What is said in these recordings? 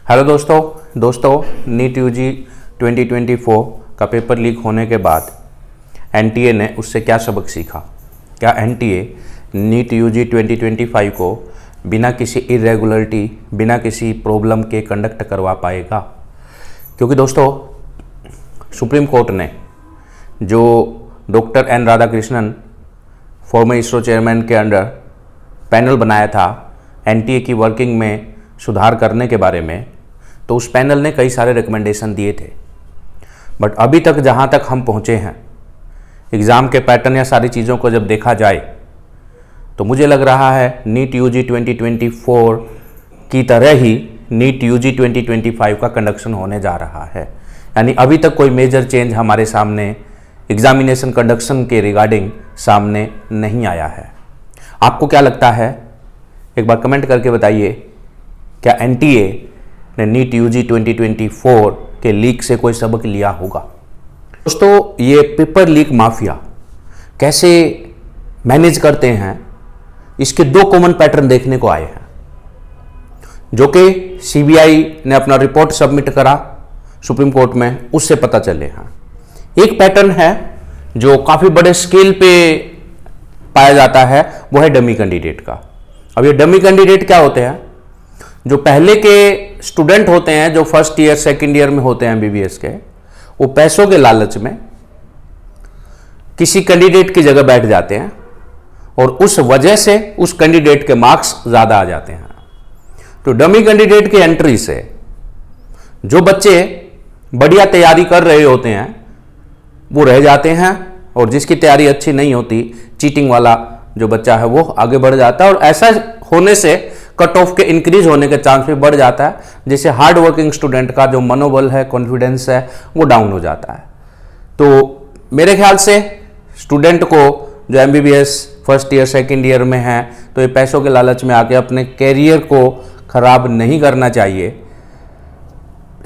Hello दोस्तों NEET UG 2024 का paper leak होने के बाद एनटीए ने उससे क्या सबक सीखा। क्या एनटीए नीट यूजी 2025 को बिना किसी इरेगुलरिटी, बिना किसी प्रॉब्लम के कंडक्ट करवा पाएगा? क्योंकि दोस्तों सुप्रीम कोर्ट ने जो doctor N Radhakrishnan former ISRO chairman के अंडर पैनल बनाया था एनटीए की वर्किंग में सुधार करने के बारे में, तो उस पैनल ने कई सारे रिकमेंडेशन दिए थे। बट अभी तक जहाँ तक हम पहुँचे हैं, एग्ज़ाम के पैटर्न या सारी चीज़ों को जब देखा जाए तो मुझे लग रहा है नीट यूजी 2024 की तरह ही नीट यूजी 2025 का कंडक्शन होने जा रहा है। यानी अभी तक कोई मेजर चेंज हमारे सामने एग्जामिनेशन कंडक्शन के रिगार्डिंग सामने नहीं आया है। आपको क्या लगता है? एक बार कमेंट करके बताइए, क्या एनटीए ने नीट यूजी 2024 के लीक से कोई सबक लिया होगा? दोस्तों ये पेपर लीक माफिया कैसे मैनेज करते हैं, इसके दो कॉमन पैटर्न देखने को आए हैं, जो कि सीबीआई ने अपना रिपोर्ट सबमिट करा सुप्रीम कोर्ट में, उससे पता चले हैं। एक पैटर्न है जो काफ़ी बड़े स्केल पे पाया जाता है, वो है डमी कैंडिडेट का। अब ये डमी कैंडिडेट क्या होते हैं? जो पहले के स्टूडेंट होते हैं, जो फर्स्ट ईयर सेकंड ईयर में होते हैं एमबीबीएस के, वो पैसों के लालच में किसी कैंडिडेट की जगह बैठ जाते हैं और उस वजह से उस कैंडिडेट के मार्क्स ज़्यादा आ जाते हैं। तो डमी कैंडिडेट की एंट्री से जो बच्चे बढ़िया तैयारी कर रहे होते हैं वो रह जाते हैं, और जिसकी तैयारी अच्छी नहीं होती, चीटिंग वाला जो बच्चा है, वो आगे बढ़ जाता है। और ऐसा होने से कट ऑफ के इंक्रीज होने के चांस भी बढ़ जाता है, जिससे हार्ड वर्किंग स्टूडेंट का जो मनोबल है, कॉन्फिडेंस है, वो डाउन हो जाता है। तो मेरे ख्याल से स्टूडेंट को जो MBBS first year second year में है, तो ये पैसों के लालच में आके अपने कैरियर को खराब नहीं करना चाहिए।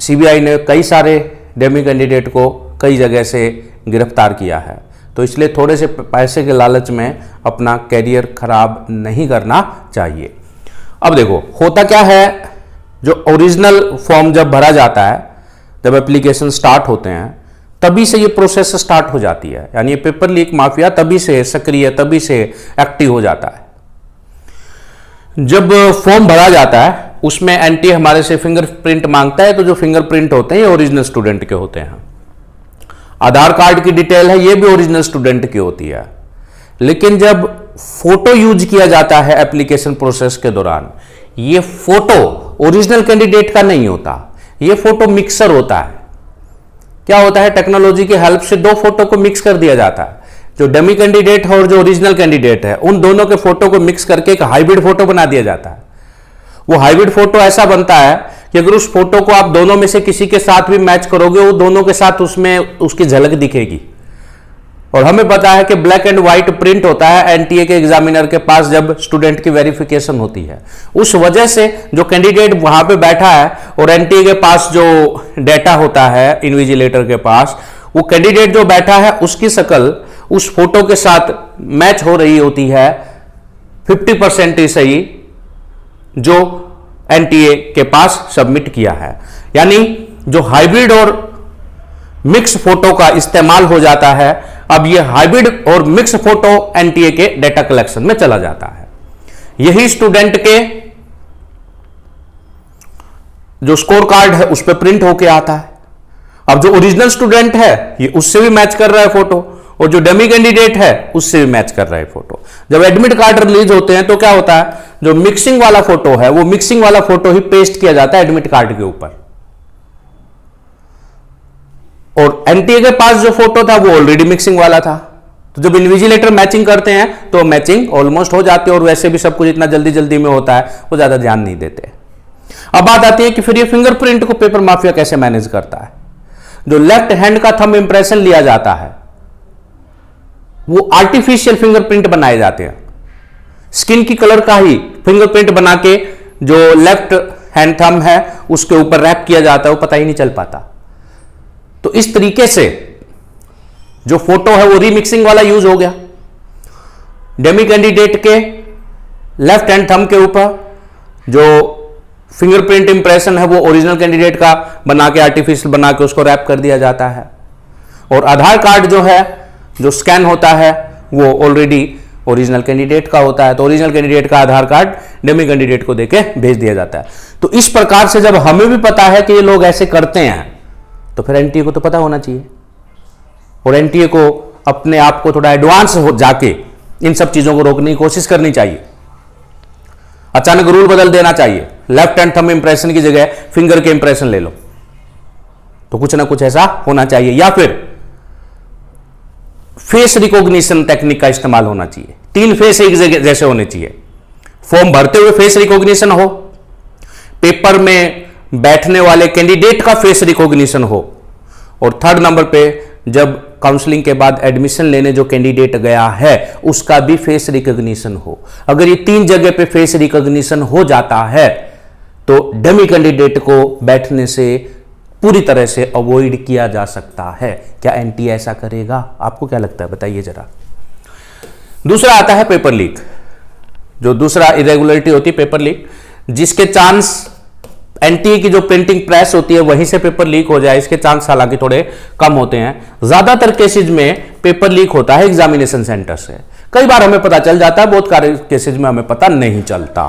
सीबीआई ने कई सारे डमी कैंडिडेट को कई जगह से गिरफ्तार किया है, तो इसलिए थोड़े से पैसे के लालच में अपना कैरियर खराब नहीं करना चाहिए। अब देखो होता क्या है, जो ओरिजिनल फॉर्म जब भरा जाता है, जब एप्लीकेशन स्टार्ट होते हैं, तभी से ये प्रोसेस स्टार्ट हो जाती है। यानी ये पेपर लीक माफिया तभी से सक्रिय, तभी से एक्टिव हो जाता है। जब फॉर्म भरा जाता है उसमें एनटीए हमारे से फिंगरप्रिंट मांगता है, तो जो फिंगरप्रिंट होते हैं ये ओरिजिनल स्टूडेंट के होते हैं। आधार कार्ड की डिटेल है, ये भी ओरिजिनल स्टूडेंट की होती है। लेकिन जब फोटो यूज किया जाता है एप्लीकेशन प्रोसेस के दौरान, ये फोटो ओरिजिनल कैंडिडेट का नहीं होता, ये फोटो मिक्सर होता है। क्या होता है, टेक्नोलॉजी की हेल्प से दो फोटो को मिक्स कर दिया जाता है। जो डमी कैंडिडेट है और जो ओरिजिनल कैंडिडेट है, उन दोनों के फोटो को मिक्स करके एक हाइब्रिड फोटो बना दिया जाता है। वो हाइब्रिड फोटो ऐसा बनता है कि अगर उस फोटो को आप दोनों में से किसी के साथ भी मैच करोगे, वो दोनों के साथ उसमें उसकी झलक दिखेगी। और हमें पता है कि ब्लैक एंड व्हाइट प्रिंट होता है एनटीए के एग्जामिनर के पास जब स्टूडेंट की वेरिफिकेशन होती है। उस वजह से जो कैंडिडेट वहां पे बैठा है और एनटीए के पास जो डेटा होता है इन्विजिलेटर के पास, वो कैंडिडेट जो बैठा है उसकी शक्ल उस फोटो के साथ मैच हो रही होती है 50% ही सही, जो एनटीए के पास सबमिट किया है। यानी जो हाइब्रिड और मिक्स फोटो का इस्तेमाल हो जाता है, अब ये हाइब्रिड और मिक्स फोटो एनटीए के डेटा कलेक्शन में चला जाता है। यही स्टूडेंट के जो स्कोर कार्ड है उस पर प्रिंट होके आता है। अब जो ओरिजिनल स्टूडेंट है ये उससे भी मैच कर रहा है फोटो, और जो डमी कैंडिडेट है उससे भी मैच कर रहा है फोटो। जब एडमिट कार्ड रिलीज होते हैं तो क्या होता है, जो मिक्सिंग वाला फोटो है वो मिक्सिंग वाला फोटो ही पेस्ट किया जाता है एडमिट कार्ड के ऊपर, और एनटीए के पास जो फोटो था वो ऑलरेडी मिक्सिंग वाला था। तो जब इन्विजिलेटर मैचिंग करते हैं तो मैचिंग ऑलमोस्ट हो जाती है, और वैसे भी सब कुछ इतना जल्दी जल्दी में होता है, वो ज्यादा ध्यान नहीं देते। अब बात आती है कि फिर ये फिंगरप्रिंट को पेपर माफिया कैसे मैनेज करता है। जो लेफ्ट हैंड का थंब इंप्रेशन लिया जाता है, वो आर्टिफिशियल फिंगरप्रिंट बनाए जाते हैं। स्किन की कलर का ही फिंगरप्रिंट बना के जो लेफ्ट हैंड थंब है उसके ऊपर रैप किया जाता है, वो पता ही नहीं चल पाता। तो इस तरीके से जो फोटो है वो रीमिक्सिंग वाला यूज हो गया। डेमी कैंडिडेट के लेफ्ट हैंड थंब के ऊपर जो फिंगरप्रिंट इंप्रेशन है वो ओरिजिनल कैंडिडेट का बना के आर्टिफिशियल बना के उसको रैप कर दिया जाता है। और आधार कार्ड जो है जो स्कैन होता है वो ऑलरेडी ओरिजिनल कैंडिडेट का होता है, तो ओरिजिनल कैंडिडेट का आधार कार्ड डमी कैंडिडेट को देके भेज दिया जाता है। तो इस प्रकार से जब हमें भी पता है कि ये लोग ऐसे करते हैं तो फिर एनटीए को तो पता होना चाहिए, और एनटीए को अपने आप को थोड़ा एडवांस हो जाके इन सब चीजों को रोकने की कोशिश करनी चाहिए। अचानक रूल बदल देना चाहिए, लेफ्ट हैंड थंब इंप्रेशन की जगह फिंगर के इंप्रेशन ले लो, तो कुछ ना कुछ ऐसा होना चाहिए। या फिर फेस रिकॉग्निशन टेक्निक का इस्तेमाल होना चाहिए। 3 फेस एक जैसे होने चाहिए, फॉर्म भरते हुए फेस रिकॉग्निशन हो, पेपर में बैठने वाले कैंडिडेट का फेस रिकॉग्निशन हो, और थर्ड नंबर पे जब काउंसलिंग के बाद एडमिशन लेने जो कैंडिडेट गया है उसका भी फेस रिकॉग्निशन हो। अगर ये 3 जगह पे फेस रिकॉग्निशन हो जाता है तो डमी कैंडिडेट को बैठने से पूरी तरह से अवॉइड किया जा सकता है। क्या एनटीए ऐसा करेगा? आपको क्या लगता है, बताइए जरा। दूसरा आता है पेपर लीक। जो दूसरा इरेगुलरिटी होती है पेपर लीक, जिसके चांस एनटीए की जो प्रिंटिंग प्रेस होती है वहीं से पेपर लीक हो जाए, इसके चांस हालांकि थोड़े कम होते हैं। ज्यादातर केसेज में पेपर लीक होता है एग्जामिनेशन सेंटर से। कई बार हमें पता चल जाता है, बहुत सारे केसेज में हमें पता नहीं चलता।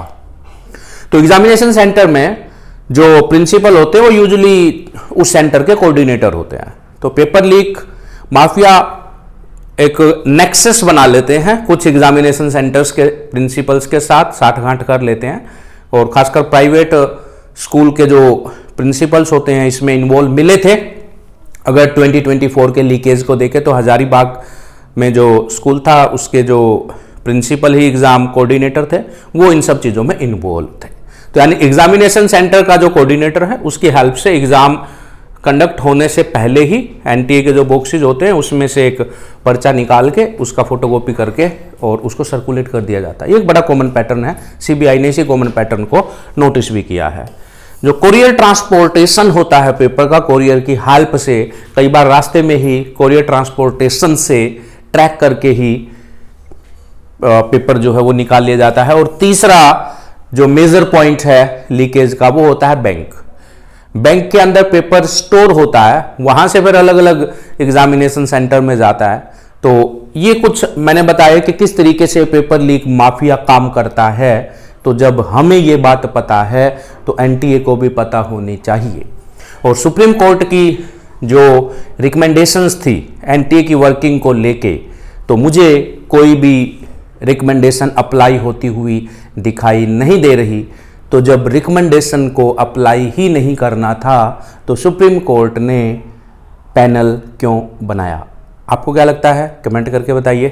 तो एग्जामिनेशन सेंटर में जो प्रिंसिपल होते हैं वो यूजुअली उस सेंटर के कोऑर्डिनेटर होते हैं। तो पेपर लीक माफिया एक नेक्सस बना लेते हैं, कुछ एग्जामिनेशन सेंटर्स के प्रिंसिपल्स के साथ साठगांठ कर लेते हैं, और खासकर प्राइवेट स्कूल के जो प्रिंसिपल्स होते हैं इसमें इन्वॉल्व मिले थे। अगर 2024 के लीकेज को देखें तो हजारीबाग में जो स्कूल था उसके जो प्रिंसिपल ही एग्जाम कोऑर्डिनेटर थे वो इन सब चीज़ों में इन्वॉल्व थे। तो यानी एग्जामिनेशन सेंटर का जो कोऑर्डिनेटर है उसकी हेल्प से एग्जाम कंडक्ट होने से पहले ही एनटीए के जो बॉक्सेज होते हैं उसमें से एक पर्चा निकाल के उसका फोटोकॉपी करके और उसको सर्कुलेट कर दिया जाता है। ये एक बड़ा कॉमन पैटर्न है, सीबीआई ने इसी कॉमन पैटर्न को नोटिस भी किया है। जो कोरियर ट्रांसपोर्टेशन होता है पेपर का, कोरियर की हेल्प से कई बार रास्ते में ही कोरियर ट्रांसपोर्टेशन से ट्रैक करके ही पेपर जो है वो निकाल लिया जाता है। और तीसरा जो मेजर पॉइंट है लीकेज का वो होता है बैंक। बैंक के अंदर पेपर स्टोर होता है, वहां से फिर अलग अलग एग्जामिनेशन सेंटर में जाता है। तो ये कुछ मैंने बताया कि किस तरीके से पेपर लीक माफिया काम करता है। तो जब हमें ये बात पता है तो एनटीए को भी पता होनी चाहिए। और सुप्रीम कोर्ट की जो रिकमेंडेशंस थी एनटीए की वर्किंग को लेके, तो मुझे कोई भी रिकमेंडेशन अप्लाई होती हुई दिखाई नहीं दे रही। तो जब रिकमेंडेशन को अप्लाई ही नहीं करना था तो सुप्रीम कोर्ट ने पैनल क्यों बनाया? आपको क्या लगता है? कमेंट करके बताइए।